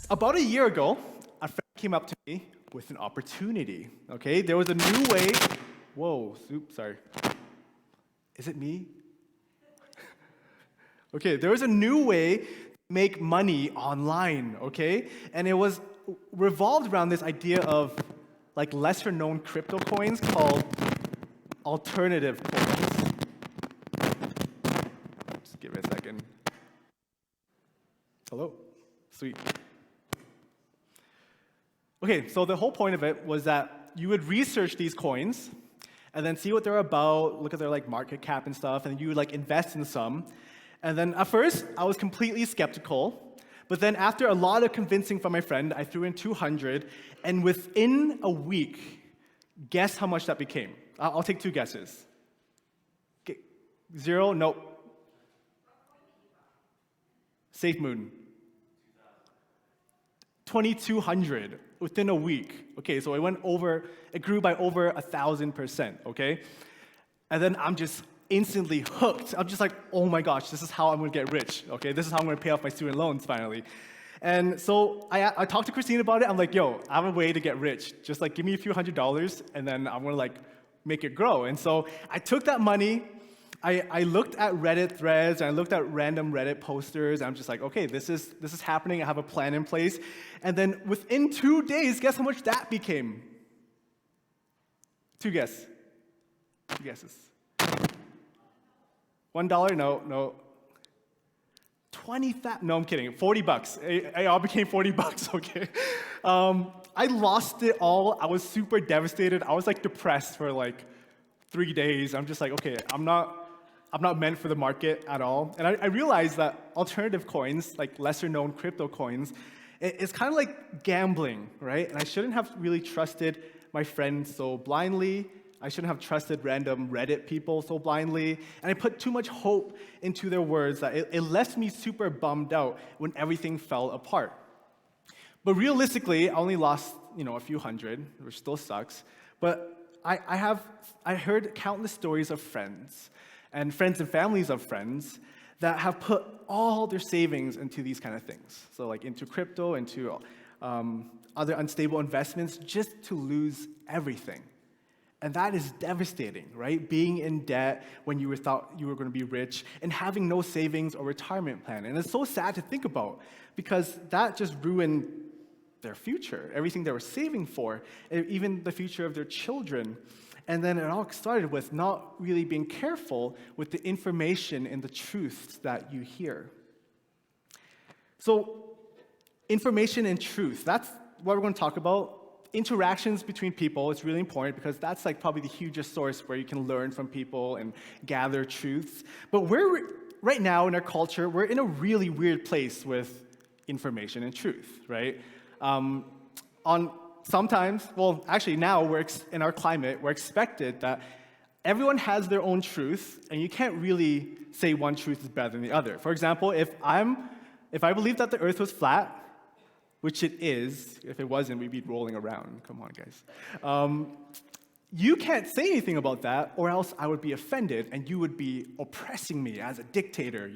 About a year ago, a friend came up to me with an opportunity, okay? There was a new way. Whoa, oops, sorry. Is it me? Okay, there was a new way to make money online, okay? And it was revolved around this idea of like lesser known crypto coins called alternative coins. Just give it a second. Hello? Sweet. Okay, so the whole point of it was that you would research these coins and then see what they're about, look at their like market cap and stuff, and you would like invest in some. And then at first, I was completely skeptical, but then after a lot of convincing from my friend, I threw in 200, and within a week, guess how much that became? I'll take two guesses. Okay. 0, nope. Safe Moon. 2,200 within a week. Okay, so it grew by over 1,000%, okay? And then I'm just instantly hooked. I'm just like, oh my gosh, this is how I'm gonna get rich, okay? This is how I'm gonna pay off my student loans finally. And so I talked to Christine about it. I'm like, yo, I have a way to get rich. Just like give me a few $100s and then I'm gonna like make it grow. And so I took that money, I looked at Reddit threads, and I looked at random Reddit posters, and I'm just like, okay, this is happening, I have a plan in place. And then within 2 days, guess how much that became? Two guesses. $1? No. 20,000? No, I'm kidding. $40. It all became $40. Okay. I lost it all. I was super devastated. I was like depressed for like 3 days. I'm just like, okay, I'm not meant for the market at all. And I realized that alternative coins, like lesser known crypto coins, it's kind of like gambling, right? And I shouldn't have really trusted my friends so blindly. I shouldn't have trusted random Reddit people so blindly. And I put too much hope into their words that it left me super bummed out when everything fell apart. But realistically, I only lost, a few hundred, which still sucks. But I heard countless stories of friends and families of friends that have put all their savings into these kind of things. So like into crypto, into other unstable investments, just to lose everything. And that is devastating, right? Being in debt when you thought you were going to be rich and having no savings or retirement plan. And it's so sad to think about because that just ruined their future, everything they were saving for, even the future of their children. And then it all started with not really being careful with the information and the truths that you hear. So, information and truth, that's what we're going to talk about. Interactions between people is really important because that's like probably the hugest source where you can learn from people and gather truths. But right now in our culture, we're in a really weird place with information and truth, right? Now in our climate, we're expected that everyone has their own truth, and you can't really say one truth is better than the other. For example, if I believe that the Earth was flat, which it is. If it wasn't, we'd be rolling around. Come on, guys. You can't say anything about that, or else I would be offended, and you would be oppressing me as a dictator,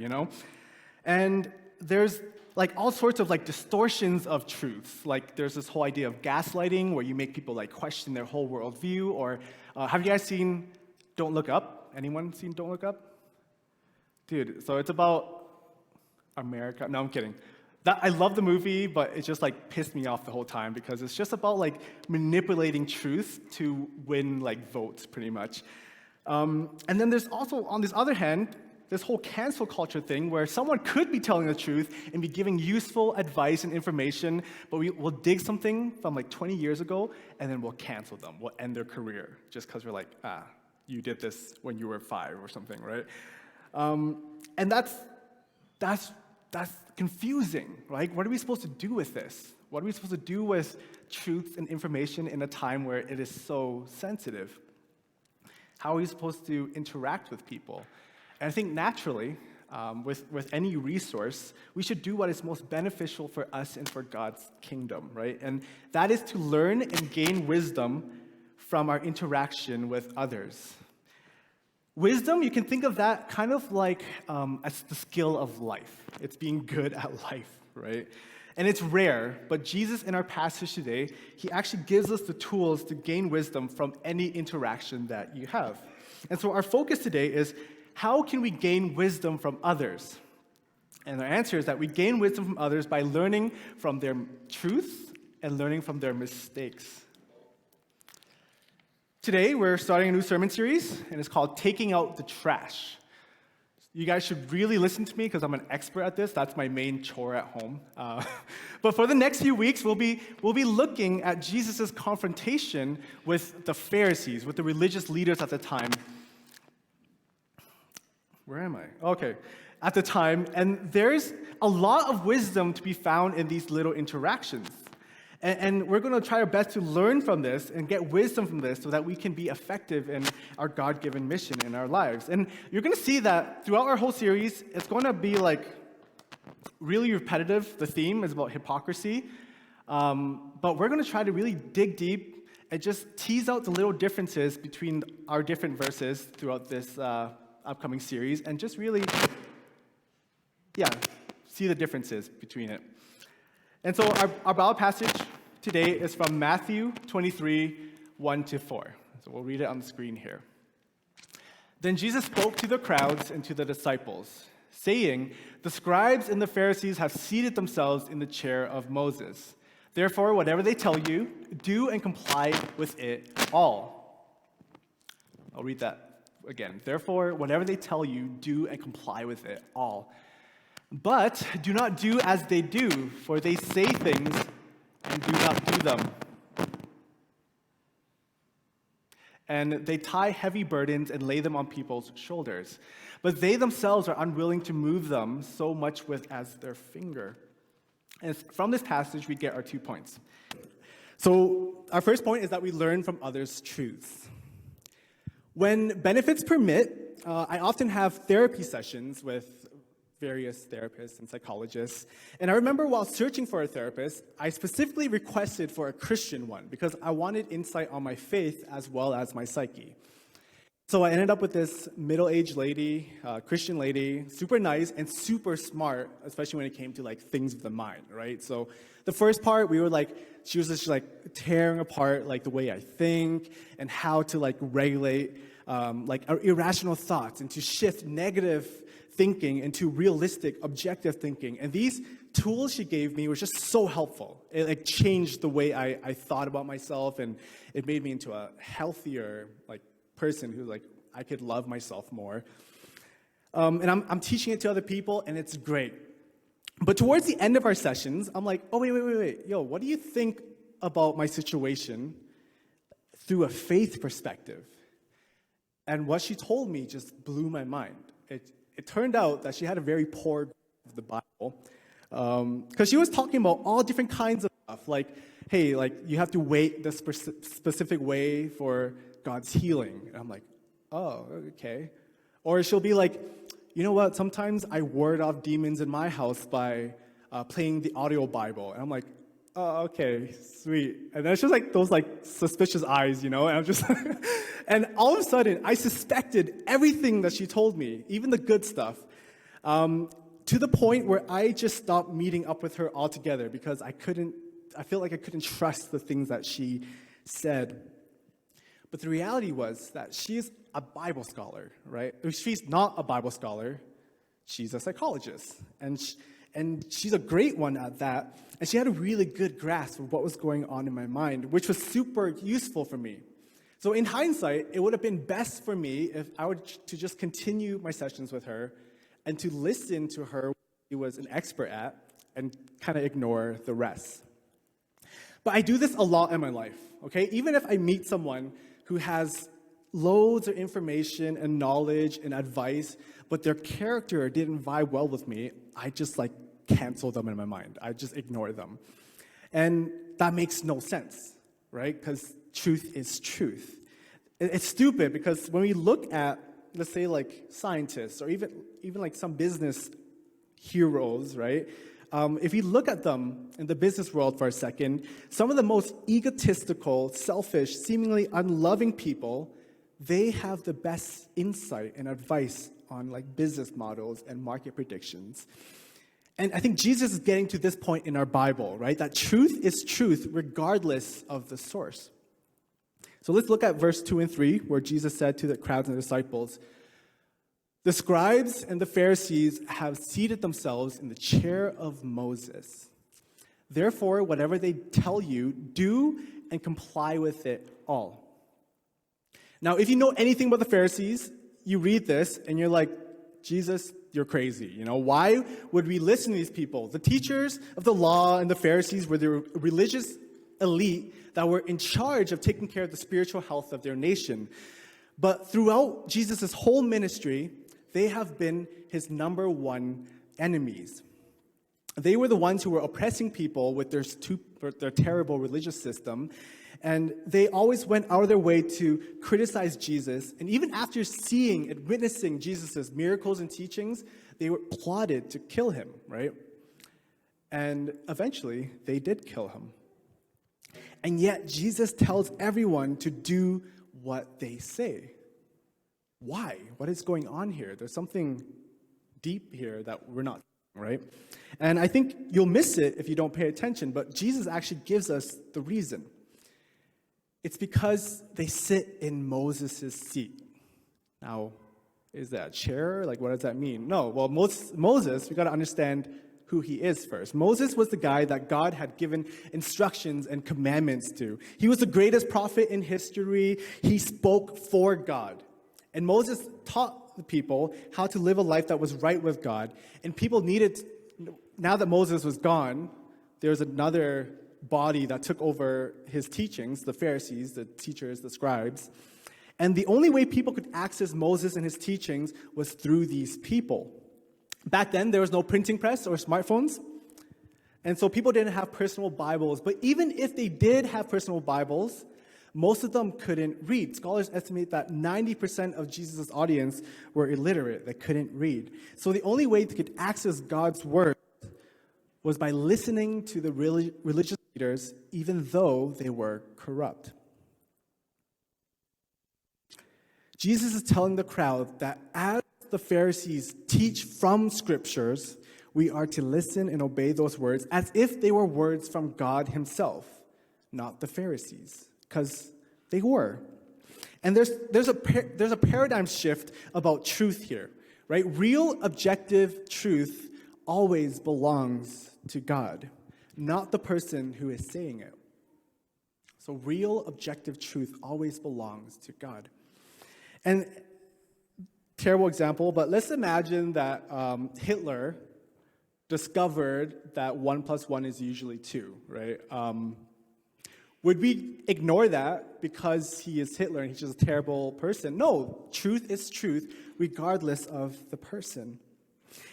And there's like all sorts of like distortions of truths. Like there's this whole idea of gaslighting, where you make people like question their whole worldview. Or have you guys seen Don't Look Up? Anyone seen Don't Look Up? Dude, so it's about America. No, I'm kidding. I love the movie, but it just like pissed me off the whole time because it's just about like manipulating truth to win like votes, pretty much. And then there's also, on this other hand, this whole cancel culture thing where someone could be telling the truth and be giving useful advice and information, but we'll dig something from like 20 years ago and then we'll cancel them. We'll end their career just because we're like, you did this when you were 5 or something, right? And that's confusing, right? What are we supposed to do with this? What are we supposed to do with truth and information in a time where it is so sensitive? How are we supposed to interact with people? And I think naturally, with any resource, we should do what is most beneficial for us and for God's kingdom, right? And that is to learn and gain wisdom from our interaction with others. Wisdom, you can think of that kind of like as the skill of life. It's being good at life, right? And it's rare, but Jesus in our passage today, he actually gives us the tools to gain wisdom from any interaction that you have. And so our focus today is, how can we gain wisdom from others? And the answer is that we gain wisdom from others by learning from their truths and learning from their mistakes. Today, we're starting a new sermon series, and it's called Taking Out the Trash. You guys should really listen to me because I'm an expert at this. That's my main chore at home. But for the next few weeks, we'll be looking at Jesus' confrontation with the Pharisees, with the religious leaders at the time. Where am I? Okay. At the time, and there's a lot of wisdom to be found in these little interactions. And we're going to try our best to learn from this and get wisdom from this so that we can be effective in our God-given mission in our lives. And you're going to see that throughout our whole series, it's going to be like really repetitive. The theme is about hypocrisy. But we're going to try to really dig deep and just tease out the little differences between our different verses throughout this upcoming series and just really, see the differences between it. And so our Bible passage today is from Matthew 23, 1-4. So we'll read it on the screen here. Then Jesus spoke to the crowds and to the disciples, saying, "The scribes and the Pharisees have seated themselves in the chair of Moses. Therefore, whatever they tell you, do and comply with it all." I'll read that again. Therefore, whatever they tell you, do and comply with it all. But do not do as they do, for they say things and do not do them. And they tie heavy burdens and lay them on people's shoulders. But they themselves are unwilling to move them so much with as their finger. And from this passage, we get our 2 points. So our first point is that we learn from others' truths. When benefits permit, I often have therapy sessions with various therapists and psychologists. And I remember while searching for a therapist, I specifically requested for a Christian one because I wanted insight on my faith as well as my psyche. So I ended up with this middle-aged lady, Christian lady, super nice and super smart, especially when it came to like things of the mind, right? So the first part, she was just like tearing apart like the way I think and how to like regulate irrational thoughts and to shift negative thinking into realistic, objective thinking. And these tools she gave me were just so helpful. It like changed the way I thought about myself, and it made me into a healthier like person who like I could love myself more. And I'm teaching it to other people, and it's great. But towards the end of our sessions, I'm like, oh, wait. Yo, what do you think about my situation through a faith perspective? And what she told me just blew my mind. It turned out that she had a very poor grasp of the Bible, because she was talking about all different kinds of stuff, like, hey, like you have to wait this specific way for God's healing. And I'm like, oh, okay. Or she'll be like, you know what, sometimes I ward off demons in my house by playing the audio Bible. And I'm like, oh, okay, sweet. And then it's just like those like suspicious eyes, and I'm just and all of a sudden I suspected everything that she told me, even the good stuff, to the point where I just stopped meeting up with her altogether because I felt like I couldn't trust the things that she said. But the reality was that she's a Bible scholar, right? If she's not a Bible scholar, she's a psychologist. And she's a great one at that. And she had a really good grasp of what was going on in my mind, which was super useful for me. So in hindsight, it would have been best for me if I were to just continue my sessions with her and to listen to her what she was an expert at and kind of ignore the rest. But I do this a lot in my life, okay? Even if I meet someone who has loads of information and knowledge and advice, but their character didn't vibe well with me, I just like cancel them in my mind. I just ignore them. And that makes no sense, right? Because truth is truth. It's stupid because when we look at, let's say, like scientists or even like some business heroes, right? If you look at them in the business world for a second, some of the most egotistical, selfish, seemingly unloving people, they have the best insight and advice on like business models and market predictions. And I think Jesus is getting to this point in our Bible, right? That truth is truth regardless of the source. So let's look at verse 2 and 3, where Jesus said to the crowds and the disciples, "The scribes and the Pharisees have seated themselves in the chair of Moses. Therefore, whatever they tell you, do and comply with it all." Now, if you know anything about the Pharisees, you read this and you're like, Jesus, you're crazy. Why would we listen to these people? The teachers of the law and the Pharisees were the religious elite that were in charge of taking care of the spiritual health of their nation. But throughout Jesus' whole ministry, they have been his number one enemies. They were the ones who were oppressing people with their terrible religious system, and they always went out of their way to criticize Jesus. And even after seeing and witnessing Jesus' miracles and teachings, they were plotted to kill him, right? And eventually, they did kill him. And yet, Jesus tells everyone to do what they say. Why? What is going on here? There's something deep here that we're not seeing, right? And I think you'll miss it if you don't pay attention, but Jesus actually gives us the reason. It's because they sit in Moses' seat. Now, is that a chair? What does that mean? No, well, Moses, we got to understand who he is first. Moses was the guy that God had given instructions and commandments to. He was the greatest prophet in history. He spoke for God. And Moses taught the people how to live a life that was right with God. And people needed, now that Moses was gone, there's another body that took over his teachings, the Pharisees, the teachers, the scribes. And the only way people could access Moses and his teachings was through these people. Back then, there was no printing press or smartphones. And so people didn't have personal Bibles. But even if they did have personal Bibles, most of them couldn't read. Scholars estimate that 90% of Jesus' audience were illiterate. They couldn't read. So the only way they could access God's word was by listening to the religious leaders, even though they were corrupt. Jesus is telling the crowd that as the Pharisees teach from scriptures, we are to listen and obey those words as if they were words from God himself, not the Pharisees, because they were. And there's a paradigm shift about truth here, right? Real objective truth always belongs to God, not the person who is saying it. So real objective truth always belongs to God. And terrible example, but let's imagine that Hitler discovered that 1 + 1 is usually 2, right? Would we ignore that because he is Hitler and he's just a terrible person? No, truth is truth regardless of the person.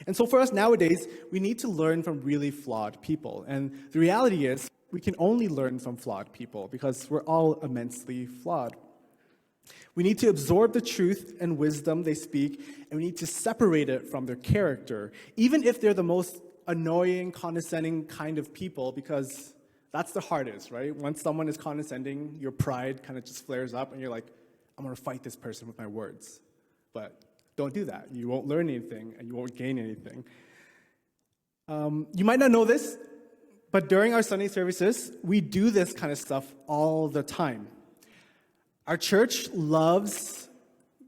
And so for us nowadays, we need to learn from really flawed people. And the reality is, we can only learn from flawed people because we're all immensely flawed. We need to absorb the truth and wisdom they speak, and we need to separate it from their character, even if they're the most annoying, condescending kind of people, because that's the hardest, right? Once someone is condescending, your pride kind of just flares up, and you're like, I'm going to fight this person with my words. But don't do that. You won't learn anything, and you won't gain anything. You might not know this, but during our Sunday services, we do this kind of stuff all the time. Our church loves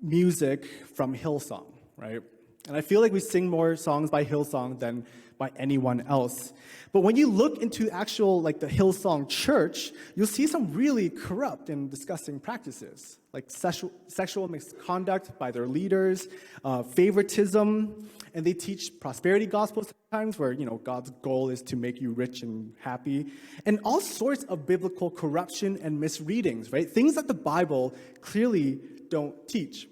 music from Hillsong, right? And I feel like we sing more songs by Hillsong than by anyone else. But when you look into actual, the Hillsong church, you'll see some really corrupt and disgusting practices, like sexual misconduct by their leaders, favoritism, and they teach prosperity gospels sometimes where, God's goal is to make you rich and happy, and all sorts of biblical corruption and misreadings, right? Things that the Bible clearly don't teach.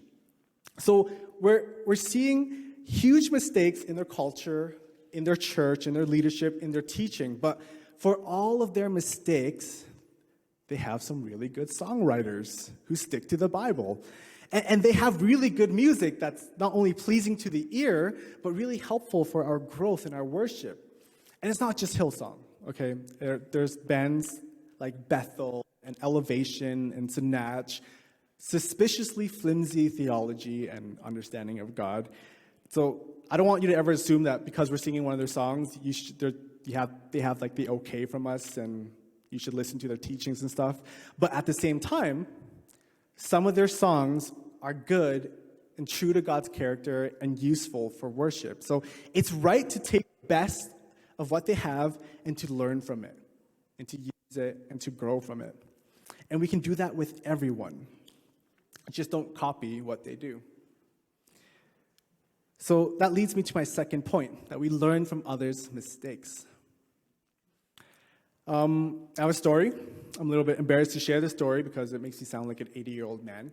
So we're seeing huge mistakes in their culture, in their church, in their leadership, in their teaching. But for all of their mistakes, they have some really good songwriters who stick to the Bible. And they have really good music that's not only pleasing to the ear, but really helpful for our growth and our worship. And it's not just Hillsong, okay? There's bands like Bethel and Elevation and Snatch, suspiciously flimsy theology and understanding of God. So I don't want you to ever assume that because we're singing one of their songs, they have like the okay from us and you should listen to their teachings and stuff. But at the same time, some of their songs are good and true to God's character and useful for worship. So it's right to take the best of what they have and to learn from it and to use it and to grow from it. And we can do that with everyone. Just don't copy what they do. So that leads me to my second point, that we learn from others' mistakes. I have a story. I'm a little bit embarrassed to share this story because it makes me sound like an 80-year-old man.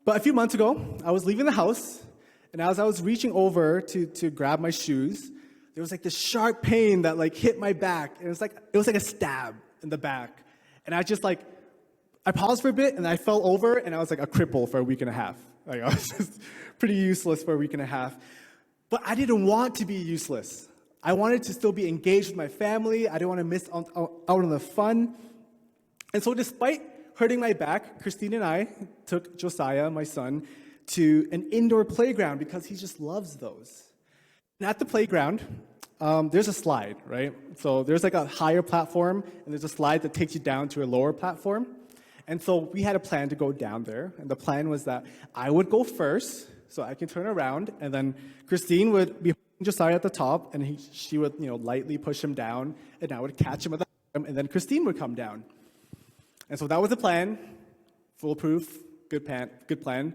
But a few months ago, I was leaving the house, and as I was reaching over to grab my shoes, there was like this sharp pain that like hit my back. And it was like a stab in the back. And I paused for a bit, and I fell over, and I was like a cripple for a week and a half. Like, I was just pretty useless for a week and a half. But I didn't want to be useless. I wanted to still be engaged with my family. I didn't want to miss out on the fun. And so despite hurting my back, Christine and I took Josiah, my son, to an indoor playground because he just loves those. And at the playground, there's a slide, right? So there's like a higher platform, and there's a slide that takes you down to a lower platform. And so we had a plan to go down there, and the plan was that I would go first, so I can turn around, and then Christine would be holding Josiah at the top, and she would, lightly push him down, and I would catch him at the bottom, and then Christine would come down. And so that was the plan, foolproof, good plan.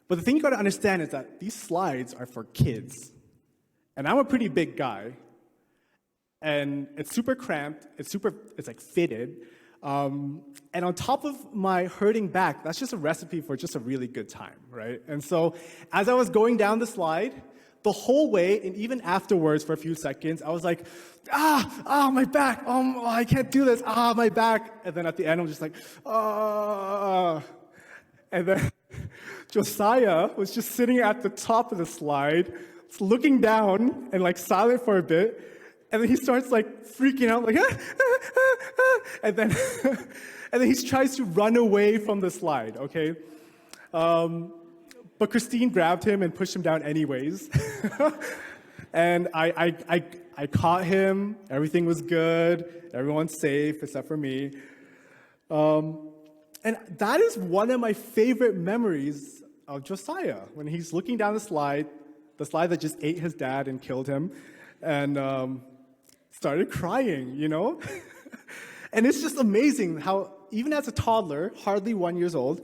But the thing you got to understand is that these slides are for kids, and I'm a pretty big guy, and it's super cramped, it's like fitted. And on top of my hurting back, that's just a recipe for just a really good time, right? And so as I was going down the slide, the whole way, and even afterwards for a few seconds, I was like, my back, I can't do this, my back. And then at the end, I'm just like, And then Josiah was just sitting at the top of the slide, looking down and like silent for a bit. And then he starts like freaking out, like, and then he tries to run away from the slide, okay? But Christine grabbed him and pushed him down anyways. And I caught him. Everything was good. Everyone's safe except for me. And that is one of my favorite memories of Josiah, when he's looking down the slide that just ate his dad and killed him, and started crying, And it's just amazing how, even as a toddler, hardly 1 year old,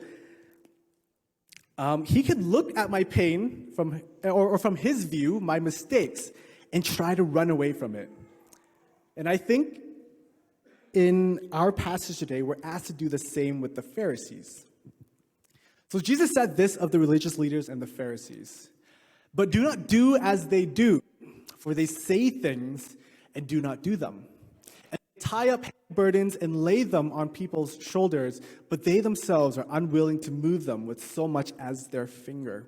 he could look at my pain from his view, my mistakes, and try to run away from it. And I think in our passage today, we're asked to do the same with the Pharisees. So Jesus said this of the religious leaders and the Pharisees: "But do not do as they do, for they say things and do not do them. And they tie up burdens and lay them on people's shoulders, but they themselves are unwilling to move them with so much as their finger."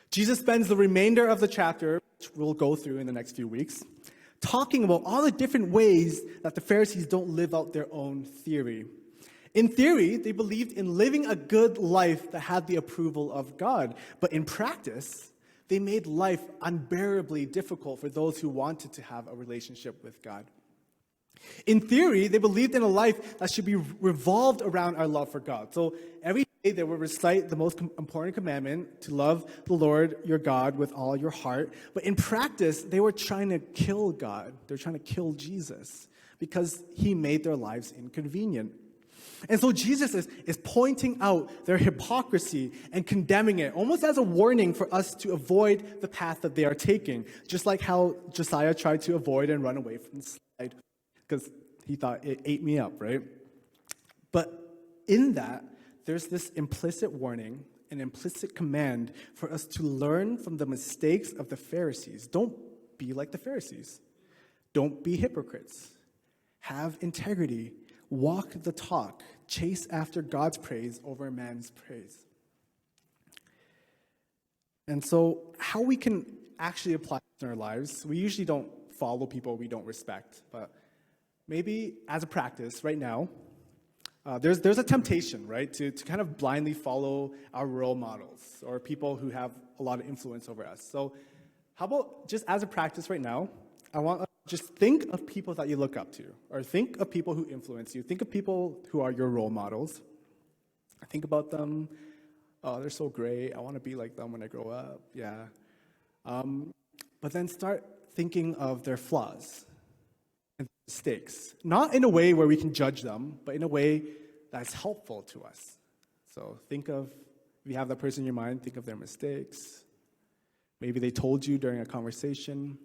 Jesus spends the remainder of the chapter, which we'll go through in the next few weeks, talking about all the different ways that the Pharisees don't live out their own theory. In theory, they believed in living a good life that had the approval of God, but in practice, they made life unbearably difficult for those who wanted to have a relationship with God. In theory, they believed in a life that should be revolved around our love for God. So every day they would recite the most important commandment, to love the Lord your God with all your heart. But in practice, they were trying to kill God. They're trying to kill Jesus because he made their lives inconvenient. And so Jesus is pointing out their hypocrisy and condemning it, almost as a warning for us to avoid the path that they are taking, just like how Josiah tried to avoid and run away from the slide, because he thought it ate me up, right? But in that, there's this implicit warning, an implicit command for us to learn from the mistakes of the Pharisees. Don't be like the Pharisees. Don't be hypocrites. Have integrity. Walk the talk. Chase after God's praise over man's praise. And so how we can actually apply this in our lives, we usually don't follow people we don't respect, but maybe as a practice right now, there's a temptation, right, to kind of blindly follow our role models or people who have a lot of influence over us. So how about just as a practice right now, I want to just think of people that you look up to, or think of people who influence you. Think of people who are your role models. Think about them. Oh, they're so great. I want to be like them when I grow up. Yeah. But then start thinking of their flaws and mistakes. Not in a way where we can judge them, but in a way that's helpful to us. So think of, if you have that person in your mind, think of their mistakes. Maybe they told you during a conversation.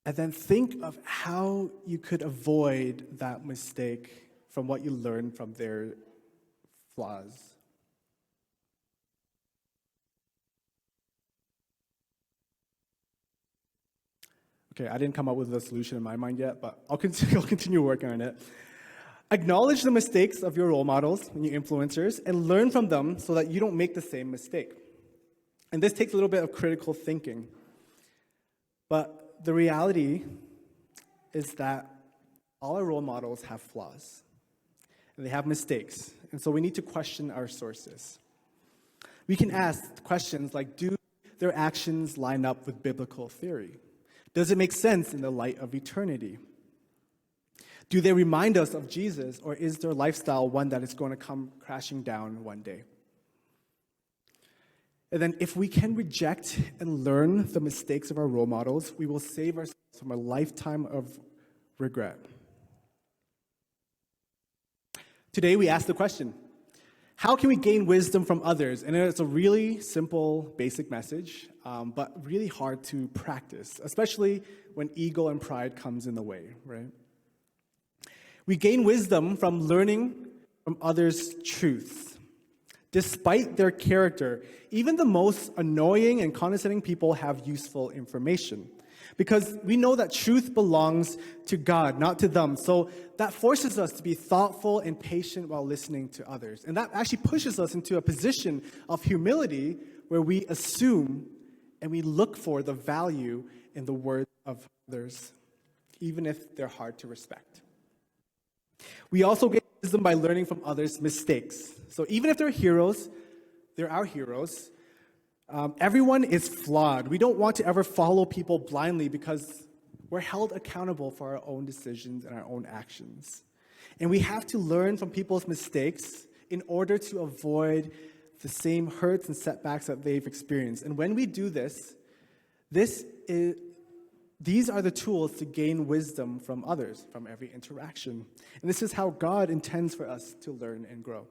And then think of how you could avoid that mistake from what you learned from their flaws. Okay, I didn't come up with a solution in my mind yet, but I'll continue working on it. Acknowledge the mistakes of your role models and your influencers and learn from them so that you don't make the same mistake. And this takes a little bit of critical thinking. But the reality is that all our role models have flaws, and they have mistakes, and so we need to question our sources. We can ask questions like, do their actions line up with biblical theory? Does it make sense in the light of eternity? Do they remind us of Jesus, or is their lifestyle one that is going to come crashing down one day? And then if we can reject and learn the mistakes of our role models, we will save ourselves from a lifetime of regret. Today we ask the question, how can we gain wisdom from others? And it's a really simple, basic message, but really hard to practice, especially when ego and pride comes in the way, right? We gain wisdom from learning from others' truths. Despite their character, even the most annoying and condescending people have useful information. Because we know that truth belongs to God, not to them. So that forces us to be thoughtful and patient while listening to others. And that actually pushes us into a position of humility where we assume and we look for the value in the words of others, even if they're hard to respect. We also get wisdom by learning from others' mistakes. So even if they're heroes, they're our heroes. Everyone is flawed. We don't want to ever follow people blindly because we're held accountable for our own decisions and our own actions. And we have to learn from people's mistakes in order to avoid the same hurts and setbacks that they've experienced. And when we do this, these are the tools to gain wisdom from others, from every interaction. And this is how God intends for us to learn and grow.